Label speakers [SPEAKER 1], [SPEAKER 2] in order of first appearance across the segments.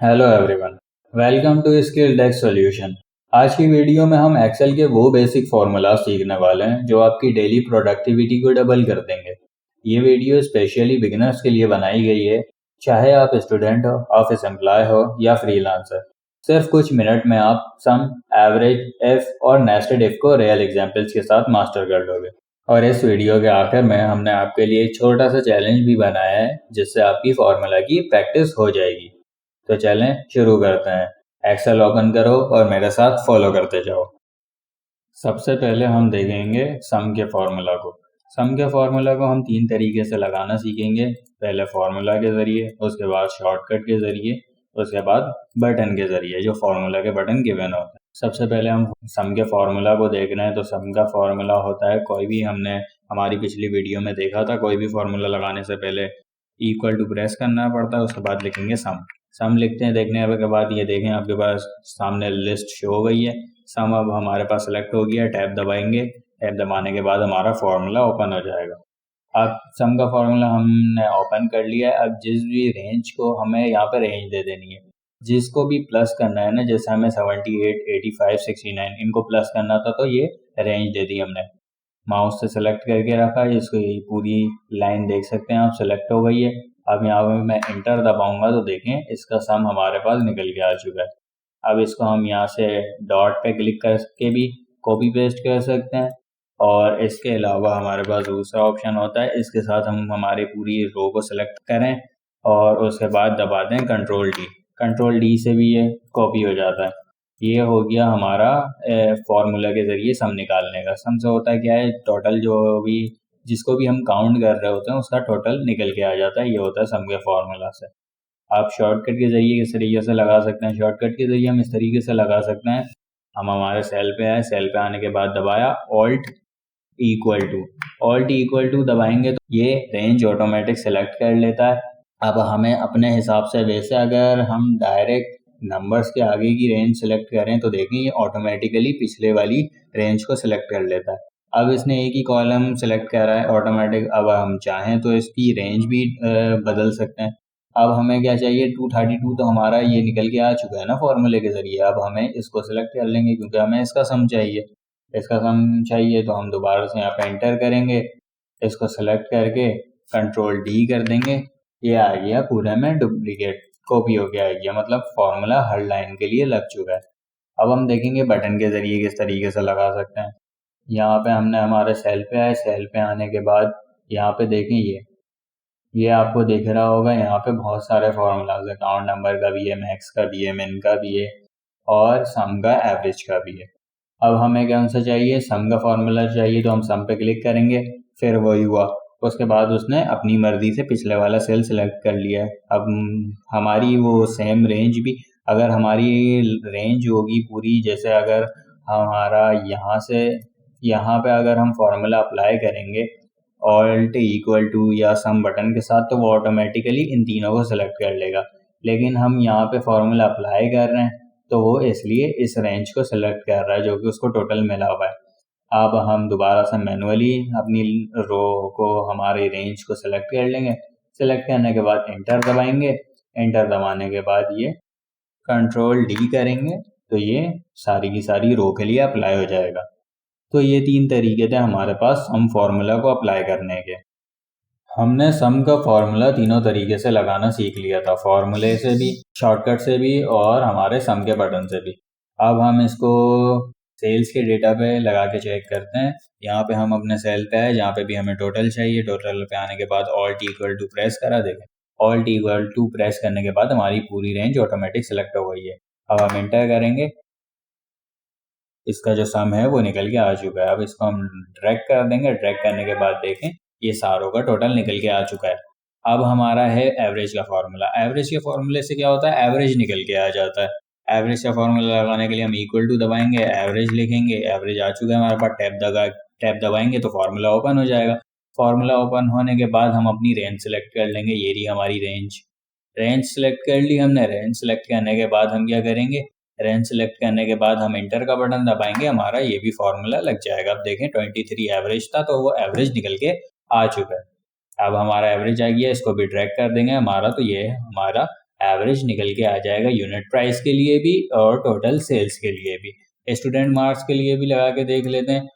[SPEAKER 1] Hello everyone, welcome to skill desk solution. आज की video में हम एक्सेल के वो बेसिक फार्मूला सीखने वाले हैं जो आपकी डेली प्रोडक्टिविटी को डबल कर देंगे। ये वीडियो स्पेशली बिगिनर्स के लिए बनाई गई है, चाहे आप स्टूडेंट हो, ऑफिस एम्प्लॉय हो या फ्रीलांसर। सिर्फ कुछ मिनट में आप सम, एवरेज, एफ और नेस्टेड इफ को रियल एग्जाम्पल्स के साथ मास्टर कर लोगे। और इस वीडियो के आखिर में हमने आपके लिए एक छोटा सा चैलेंज भी बनाया है जिससे आपकी फार्मूला की प्रैक्टिस हो जाएगी। तो चलें शुरू करते हैं। एक्सेल ओपन करो और मेरे साथ फॉलो करते जाओ। सबसे पहले हम देखेंगे सम के फार्मूला को। सम के फार्मूला को हम तीन तरीके से लगाना सीखेंगे। पहले फार्मूला के ज़रिए, उसके बाद शॉर्टकट के ज़रिए, उसके बाद बटन के ज़रिए जो फार्मूला के बटन गिवन होते हैं। सबसे पहले हम सम के फार्मूला को देख रहे हैं। तो सम का फार्मूला होता है, कोई भी हमने हमारी पिछली वीडियो में देखा था, कोई भी फार्मूला लगाने से पहले इक्वल टू प्रेस करना पड़ता है, उसके बाद लिखेंगे सम लिखते हैं। देखने के बाद ये देखें आपके पास सामने लिस्ट शो हो गई है। सम अब हमारे पास सेलेक्ट हो गया। टैब दबाएंगे, टैब दबाने के बाद हमारा फार्मूला ओपन हो जाएगा। अब सम का फार्मूला हमने ओपन कर लिया है। अब जिस भी रेंज को हमें यहाँ पे रेंज दे देनी है, जिसको भी प्लस करना है ना, जैसे हमें 78, 85, 69 इनको प्लस करना था तो ये रेंज दे दी हमने। माउस से सेलेक्ट करके रखा है, इसको पूरी लाइन देख सकते हैं आप, सेलेक्ट हो गई है। अब यहाँ पे मैं इंटर दबाऊंगा तो देखें इसका सम हमारे पास निकल के आ चुका है। अब इसको हम यहाँ से डॉट पे क्लिक करके भी कॉपी पेस्ट कर सकते हैं। और इसके अलावा हमारे पास दूसरा ऑप्शन होता है, इसके साथ हम हमारी पूरी रो को सिलेक्ट करें और उसके बाद दबा दें कंट्रोल डी। कंट्रोल डी से भी ये कॉपी हो जाता है। ये हो गया हमारा फॉर्मूला के ज़रिए सम निकालने का। सम से होता है क्या है, टोटल जो भी जिसको भी हम काउंट कर रहे होते हैं उसका टोटल निकल के आ जाता है। ये होता है सम के फार्मूला से। आप शॉर्टकट के ज़रिए किस तरीके से लगा सकते हैं, शॉर्टकट के ज़रिए हम इस तरीके से लगा सकते हैं। हम हमारे सेल पे आए, सेल पे आने के बाद दबाया ऑल्ट इक्वल टू दबाएंगे तो ये रेंज ऑटोमेटिक सेलेक्ट कर लेता है। अब हमें अपने हिसाब से, वैसे अगर हम डायरेक्ट नंबर्स के आगे की रेंज सेलेक्ट करें तो देखें ये ऑटोमेटिकली पिछले वाली रेंज को सिलेक्ट कर लेता है। अब इसने एक ही कॉलम सेलेक्ट करा है ऑटोमेटिक। अब हम चाहें तो इसकी रेंज भी बदल सकते हैं। अब हमें क्या चाहिए, 232 तो हमारा ये निकल के आ चुका है ना फॉर्मूले के ज़रिए। अब हमें इसको सिलेक्ट कर लेंगे क्योंकि हमें इसका सम चाहिए। इसका सम चाहिए तो हम दोबारा से यहाँ पे एंटर करेंगे, इसको सेलेक्ट करके कंट्रोल डी कर देंगे। ये आ गया पूरे में डुप्लीकेट, कॉपी होके आ गया, मतलब फॉर्मूला हर लाइन के लिए लग चुका है। अब हम देखेंगे बटन के ज़रिए किस तरीके से लगा सकते हैं। यहाँ पे हमने हमारे सेल पे आए, सेल पे आने के बाद यहाँ पे देखें ये आपको दिख रहा होगा, यहाँ पे बहुत सारे फार्मूलाज है। अकाउंट नंबर का भी है, मैक्स का भी है, मिन का भी है और सम का, एवरेज का भी है। अब हमें कौन सा चाहिए, सम का फार्मूला चाहिए तो हम सम पे क्लिक करेंगे। फिर वही हुआ, उसके बाद उसने अपनी मर्जी से पिछले वाला सेल सेलेक्ट कर लिया है। अब हमारी वो सेम रेंज भी, अगर हमारी रेंज होगी पूरी, जैसे अगर हमारा यहाँ से यहाँ पे अगर हम फार्मूला अप्लाई करेंगे ऑल्ट इक्वल टू या सम बटन के साथ, तो वो ऑटोमेटिकली इन तीनों को सिलेक्ट कर लेगा। लेकिन हम यहाँ पे फार्मूला अप्लाई कर रहे हैं तो वो इसलिए इस रेंज को सिलेक्ट कर रहा है जो कि उसको टोटल मिला हुआ है। अब हम दोबारा से मैनुअली अपनी रो को, हमारी रेंज को सिलेक्ट कर लेंगे। सिलेक्ट करने के बाद एंटर दबाएंगे। एंटर दबाने के बाद ये कंट्रोल डी करेंगे तो ये सारी की सारी रो के लिए अप्लाई हो जाएगा। तो ये तीन तरीके थे हमारे पास सम फार्मूला को अप्लाई करने के। हमने सम का फार्मूला तीनों तरीके से लगाना सीख लिया था, फार्मूले से भी, शॉर्टकट से भी और हमारे सम के बटन से भी। अब हम इसको सेल्स के डेटा पे लगा के चेक करते हैं। यहाँ पे हम अपने सेल पे आए, जहाँ पे भी हमें टोटल चाहिए। टोटल पे आने के बाद ऑल्ट इक्वल टू प्रेस करा, देखें ऑल्ट इक्वल टू प्रेस करने के बाद हमारी पूरी रेंज ऑटोमेटिक सेलेक्ट हो गई है। अब हम एंटर करेंगे, इसका जो सम है वो निकल के आ चुका है। अब इसको हम ड्रैग कर देंगे। ड्रैग करने के बाद देखें ये सारों का टोटल निकल के आ चुका है। अब हमारा है एवरेज का फार्मूला। एवरेज के फार्मूले से क्या होता है, एवरेज निकल के आ जाता है। एवरेज का फार्मूला लगाने के लिए हम इक्वल टू दबाएंगे, एवरेज लिखेंगे। एवरेज आ चुका है हमारे पास। टैब दबाएंगे तो फार्मूला ओपन हो जाएगा। फार्मूला ओपन होने के बाद हम अपनी रेंज सेलेक्ट कर लेंगे। ये रही हमारी रेंज सेलेक्ट कर ली हमने। रेंज सेलेक्ट करने के बाद हम क्या करेंगे, रेंज सेलेक्ट करने के बाद हम इंटर का बटन दबाएंगे, हमारा ये भी फार्मूला लग जाएगा। अब देखें 23 एवरेज था तो वो एवरेज निकल के आ चुका है। अब हमारा एवरेज आ गया, इसको भी ड्रैग कर देंगे हमारा, तो ये हमारा एवरेज निकल के आ जाएगा यूनिट प्राइस के लिए भी और टोटल सेल्स के लिए भी। स्टूडेंट मार्क्स के लिए भी लगा के देख लेते हैं।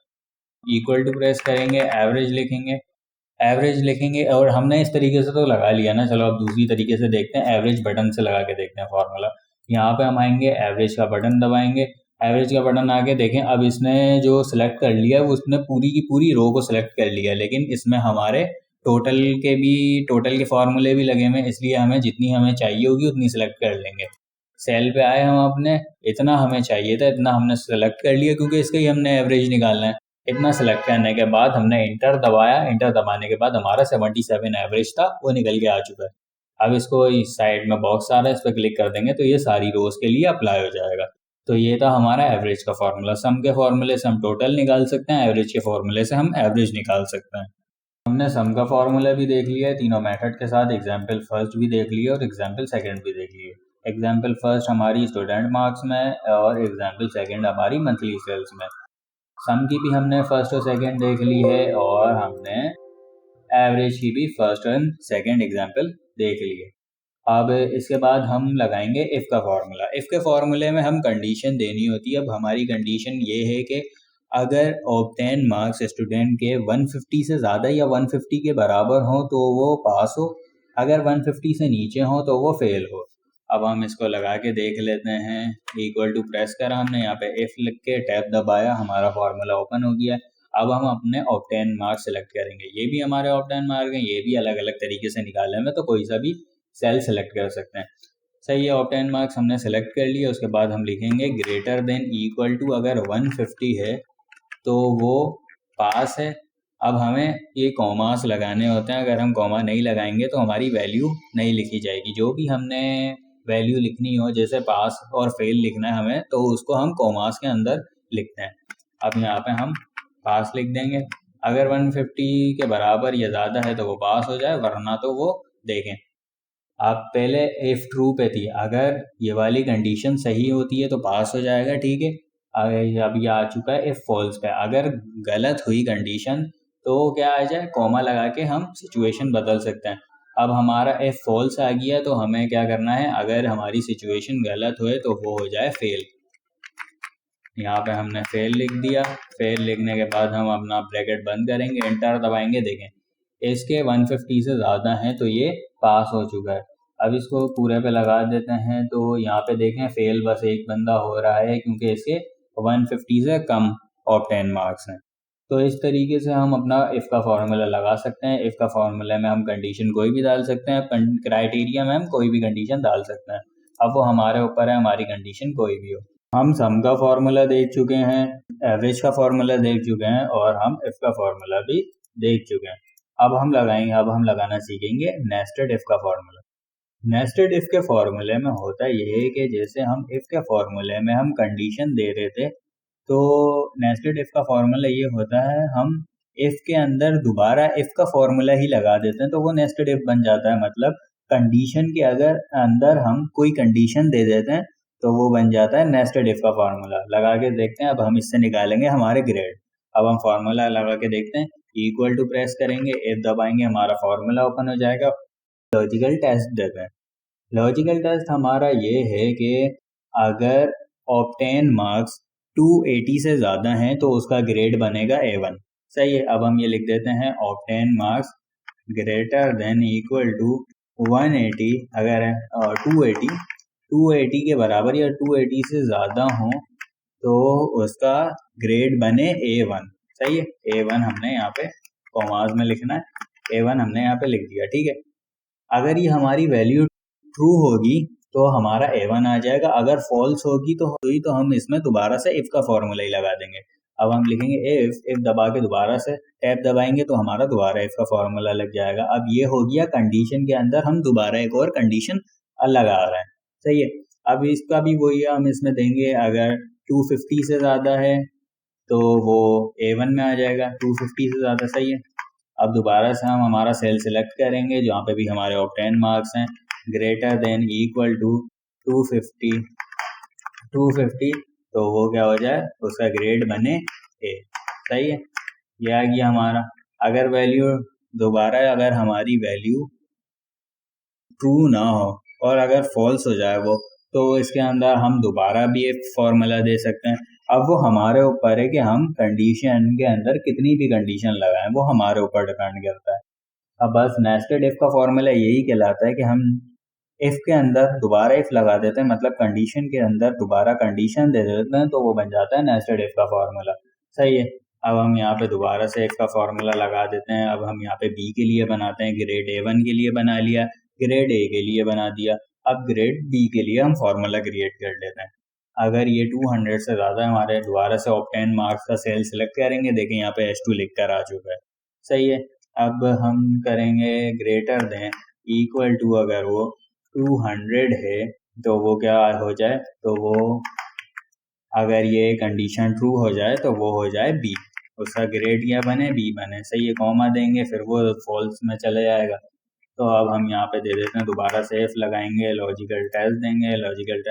[SPEAKER 1] इक्वल टू प्रेस करेंगे, एवरेज लिखेंगे और हमने इस तरीके से तो लगा लिया ना। चलो अब दूसरी तरीके से देखते हैं, एवरेज बटन से लगा के देखते हैं फॉर्मूला। यहाँ पे हम आएंगे, एवरेज का बटन दबाएंगे, एवरेज का बटन आके देखें अब इसने जो सिलेक्ट कर लिया है वो उसने पूरी की पूरी रो को सिलेक्ट कर लिया, लेकिन इसमें हमारे टोटल के फॉर्मूले भी लगे हुए हैं, इसलिए हमें जितनी हमें चाहिए होगी उतनी सिलेक्ट कर लेंगे। सेल पे आए हम, अपने इतना हमें चाहिए था इतना हमने सेलेक्ट कर लिया क्योंकि इसका ही हमने एवरेज निकालना है। इतना सेलेक्ट करने के बाद हमने इंटर दबाया, इंटर दबाने के बाद हमारा 77 एवरेज था वो निकल के आ चुका है। अब इसको इस साइड में बॉक्स आ रहा है, इस पर क्लिक कर देंगे तो ये सारी रोज के लिए अप्लाई हो जाएगा। तो ये था हमारा एवरेज का फॉर्मूला। सम के फॉर्मूले से हम टोटल निकाल सकते हैं, एवरेज के फॉर्मूले से हम एवरेज निकाल सकते हैं। हमने सम का फॉर्मूला भी देख लिया है तीनों मेथड के साथ, एग्जाम्पल फर्स्ट भी देख लिया और एग्जाम्पल सेकेंड भी देख लिए। एग्जाम्पल फर्स्ट हमारी स्टूडेंट मार्क्स में और एग्जाम्पल सेकेंड हमारी मंथली सेल्स में। सम की भी हमने फर्स्ट और सेकेंड देख ली है और हमने एवरेज की भी फर्स्ट और सेकेंड एग्जाम्पल देख लिए। अब इसके बाद हम लगाएंगे इफ़ का फॉर्मूला। इफ़ के फॉर्मूले में हम कंडीशन देनी होती है। अब हमारी कंडीशन ये है कि अगर ऑब्टेन मार्क्स स्टूडेंट के 150 से ज़्यादा या 150 के बराबर हो तो वो पास हो, अगर 150 से नीचे हो तो वो फेल हो। अब हम इसको लगा के देख लेते हैं। इक्वल टू प्रेस करा हमने, यहाँ पे इफ़ लिख के टैब दबाया, हमारा फॉर्मूला ओपन हो गया। अब हम अपने ऑब्टेन मार्क्स सेलेक्ट करेंगे। ये भी हमारे ऑब्टेन मार्क हैं, ये भी अलग अलग तरीके से निकाले में, तो कोई सा भी सेल सेलेक्ट कर सकते हैं। सही है, ऑब्टेन मार्क्स हमने सेलेक्ट कर लिया। उसके बाद हम लिखेंगे ग्रेटर देन इक्वल टू, अगर 150 है तो वो पास है। अब हमें ये कॉमास लगाने होते हैं, अगर हम कॉमा नहीं लगाएंगे तो हमारी वैल्यू नहीं लिखी जाएगी। जो भी हमने वैल्यू लिखनी हो, जैसे पास और फेल लिखना है हमें, तो उसको हम कॉमास के अंदर लिखते हैं। अब यहाँ पे हम पास लिख देंगे। अगर 150 के बराबर या ज़्यादा है तो वो पास हो जाए, वरना तो वो देखें। आप पहले इफ़ ट्रू पे थी, अगर ये वाली कंडीशन सही होती है तो पास हो जाएगा, ठीक है। अब ये आ चुका है इफ़ फॉल्स पे, अगर गलत हुई कंडीशन तो क्या आ जाए, कॉमा लगा के हम सिचुएशन बदल सकते हैं। अब हमारा इफ़ फॉल्स आ गया तो हमें क्या करना है, अगर हमारी सिचुएशन गलत हुए तो वो हो जाए फेल। यहाँ पे हमने फेल लिख दिया। फेल लिखने के बाद हम अपना ब्रैकेट बंद करेंगे, एंटर दबाएंगे। देखें इसके 150 से ज़्यादा है तो ये पास हो चुका है। अब इसको पूरे पे लगा देते हैं तो यहाँ पे देखें फेल बस एक बंदा हो रहा है क्योंकि इसके 150 से कम ऑब्टेन मार्क्स हैं। तो इस तरीके से हम अपना इफ़ का फॉर्मूला लगा सकते हैं। इफ़ का फॉर्मूला में हम कंडीशन कोई भी डाल सकते हैं, क्राइटेरिया में हम कोई भी कंडीशन डाल सकते हैं। अब वो हमारे ऊपर है, हमारी कंडीशन कोई भी हो। हम सम का फॉर्मूला देख चुके हैं, एवरेज का फॉर्मूला देख चुके हैं और हम इफ़ का फॉर्मूला भी देख चुके हैं। अब हम लगाना सीखेंगे नेस्टेड इफ़ का फॉर्मूला। नेस्टेड इफ़ के फॉर्मूले में होता ये है कि जैसे हम इफ़ के फॉर्मूले में हम कंडीशन दे रहे थे, तो नेस्टेड इफ़ का फॉर्मूला ये होता है, हम इफ़ के अंदर दोबारा इफ़ का फॉर्मूला ही लगा देते हैं तो वो नेस्टेड इफ़ बन जाता है। मतलब कंडीशन के अगर अंदर हम कोई कंडीशन दे देते हैं तो वो बन जाता है नेस्टेड इफ़ का फॉर्मूला। लगा के देखते हैं। अब हम इससे निकालेंगे हमारे ग्रेड। अब हम फॉर्मूला लगा के देखते हैं। इक्वल टू प्रेस करेंगे, इफ दबाएंगे, हमारा फॉर्मूला ओपन हो जाएगा। लॉजिकल टेस्ट देते हैं। लॉजिकल टेस्ट हमारा ये है कि अगर ऑब्टेन मार्क्स 280 से ज़्यादा हैं तो उसका ग्रेड बनेगा A1। सही है। अब हम ये लिख देते हैं obtain marks greater than equal to 180, अगर 280 के बराबर या 280 से ज़्यादा हो तो उसका ग्रेड बने A1। सही है। A1 हमने यहाँ पे कॉमास में लिखना है, A1 हमने यहाँ पे लिख दिया, ठीक है। अगर ये हमारी वैल्यू ट्रू होगी तो हमारा A1 आ जाएगा, अगर फॉल्स होगी तो हम इसमें दोबारा से इफ़ का फॉर्मूला ही लगा देंगे। अब हम लिखेंगे इफ़ दबा के दोबारा से टैब दबाएंगे तो हमारा दोबारा इफ़ का फॉर्मूला लग जाएगा। अब ये हो गया कंडीशन के अंदर हम दोबारा एक और कंडीशन लगा रहे हैं। सही है। अब इसका भी वही है, हम इसमें देंगे अगर 250 से ज़्यादा है तो वो A1 में आ जाएगा, 250 से ज़्यादा। सही है। अब दोबारा से हम हमारा सेल सेलेक्ट करेंगे जहाँ पे भी हमारे ऑब्टेन मार्क्स हैं, ग्रेटर देन इक्वल टू 250 तो वो क्या हो जाए, उसका ग्रेड बने A। सही है। ये आ गया हमारा। अगर हमारी वैल्यू ट्रू ना हो और अगर फॉल्स हो जाए वो, तो इसके अंदर हम दोबारा भी एक फॉर्मूला दे सकते हैं। अब वो हमारे ऊपर है कि हम कंडीशन के अंदर कितनी भी कंडीशन लगाएं, वो हमारे ऊपर डिपेंड करता है। अब बस नेस्टेड इफ का फॉर्मूला यही कहलाता है कि हम इफ के अंदर दोबारा इफ लगा देते हैं, मतलब कंडीशन के अंदर दोबारा कंडीशन दे देते हैं, तो वो बन जाता है नेस्टेड इफ का फॉर्मूला। सही है। अब हम यहाँ पे दोबारा से इफ का फॉर्मूला लगा देते हैं। अब हम यहाँ पे बी के लिए बनाते हैं, ग्रेड A1 के लिए बना लिया, ग्रेड A के लिए बना दिया। अब ग्रेड बी के लिए हम फॉर्मूला क्रिएट कर लेते हैं। अगर ये 200 से ज़्यादा हमारे, दोबारा से ऑब्टेन मार्क्स का सेल सिलेक्ट करेंगे, देखें यहाँ पे H2 लिख कर आ चुका है। सही है। अब हम करेंगे ग्रेटर देन इक्वल टू, अगर वो 200 है तो वो क्या हो जाए, तो वो अगर ये कंडीशन ट्रू हो जाए तो वो हो जाए बी, उसका ग्रेड क्या बने, बी बने। सही है। कॉमा देंगे फिर वो फॉल्स में चले जाएगा। तो अब हम यहाँ पे दे देते हैं, दोबारा से इफ लगाएंगे, लॉजिकल टेस्ट देंगे, लॉजिकल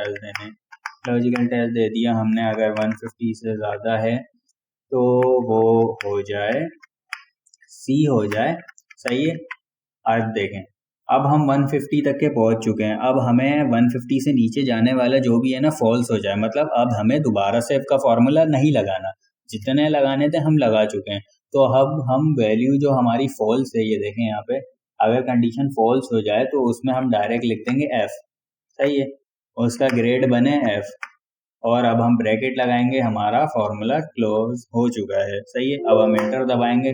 [SPEAKER 1] टेस्ट दे दिया हमने। अगर 150 से ज़्यादा है तो वो हो जाए सी हो जाए। सही है। अब देखें, अब हम 150 तक के पहुंच चुके हैं। अब हमें 150 से नीचे जाने वाला जो भी है ना फॉल्स हो जाए, मतलब अब हमें दोबारा से इफ का फॉर्मूला नहीं लगाना, जितने लगाने थे हम लगा चुके हैं। तो अब हम वैल्यू जो हमारी फॉल्स है, ये देखें यहाँ पे, अगर कंडीशन फॉल्स हो जाए तो उसमें हम डायरेक्ट लिख देंगे एफ। सही है। उसका ग्रेड बने एफ, और अब हम ब्रैकेट लगाएंगे, हमारा फॉर्मूला क्लोज हो चुका है। सही है। अब हम एंटर दबाएंगे,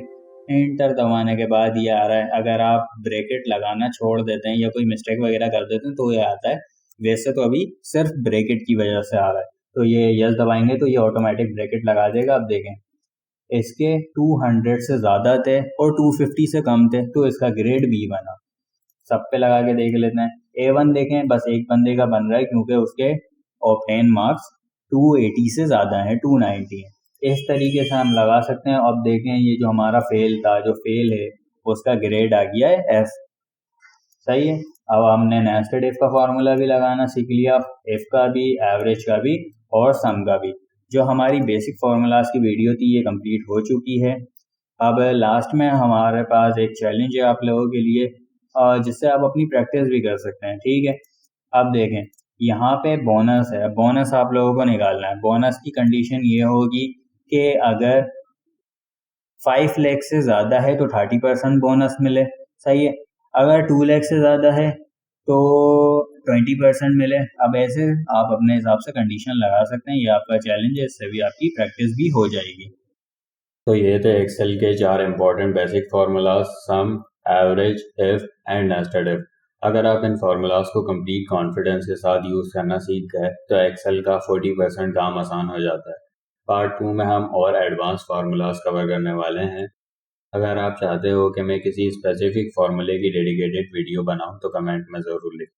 [SPEAKER 1] एंटर दबाने के बाद ये आ रहा है। अगर आप ब्रैकेट लगाना छोड़ देते हैं या कोई मिस्टेक वगैरह कर देते हैं तो ये आता है। वैसे तो अभी सिर्फ ब्रैकेट की वजह से आ रहा है, तो ये यस दबाएंगे तो ये ऑटोमेटिक ब्रैकेट लगा देगा। अब देखें, इसके 200 से ज़्यादा थे और 250 से कम थे, तो इसका ग्रेड बी बना। सब पे लगा के देख लेते हैं। A1 देखें, बस एक बंदे का बन रहा है क्योंकि उसके ऑब्टेन मार्क्स 280 से ज़्यादा है, 290 है। इस तरीके से हम लगा सकते हैं। अब देखें, ये जो हमारा फेल था, जो फेल है उसका ग्रेड आ गया है एफ। सही है। अब हमने नेस्टेड इफ का फॉर्मूला भी लगाना सीख लिया, इफ का भी, एवरेज का भी और सम का भी। जो हमारी बेसिक फार्मूलाज की वीडियो थी ये कंप्लीट हो चुकी है। अब लास्ट में हमारे पास एक चैलेंज है आप लोगों के लिए, जिससे आप अपनी प्रैक्टिस भी कर सकते हैं। ठीक है। अब देखें, यहाँ पे बोनस है, बोनस आप लोगों को निकालना है। बोनस की कंडीशन ये होगी कि अगर 5 लाख से ज़्यादा है तो 30% बोनस मिले। सही है। अगर 2 लाख से ज़्यादा है तो 20% मिले। अब ऐसे आप अपने हिसाब से कंडीशन लगा सकते हैं। ये आपका चैलेंज है, इससे भी आपकी प्रैक्टिस भी हो जाएगी। तो ये थे एक्सेल के 4 important basic formulas, sum, average, if and nested if. अगर आप इन फार्मूलाज को कंप्लीट कॉन्फिडेंस के साथ यूज़ करना सीख गए तो एक्सेल का 40% काम आसान हो जाता है। पार्ट 2 में हम और एडवांस फार्मूलाज कवर करने वाले हैं। अगर आप चाहते हो कि मैं किसी स्पेसिफिक फार्मूले की डेडिकेटेड वीडियो बनाऊं तो कमेंट में ज़रूर लिखें।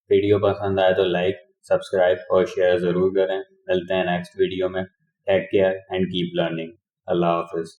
[SPEAKER 1] वीडियो पसंद आए तो लाइक, सब्सक्राइब और शेयर ज़रूर करें। मिलते हैं नेक्स्ट वीडियो में। Take care and keep learning. अल्लाह हाफिज़।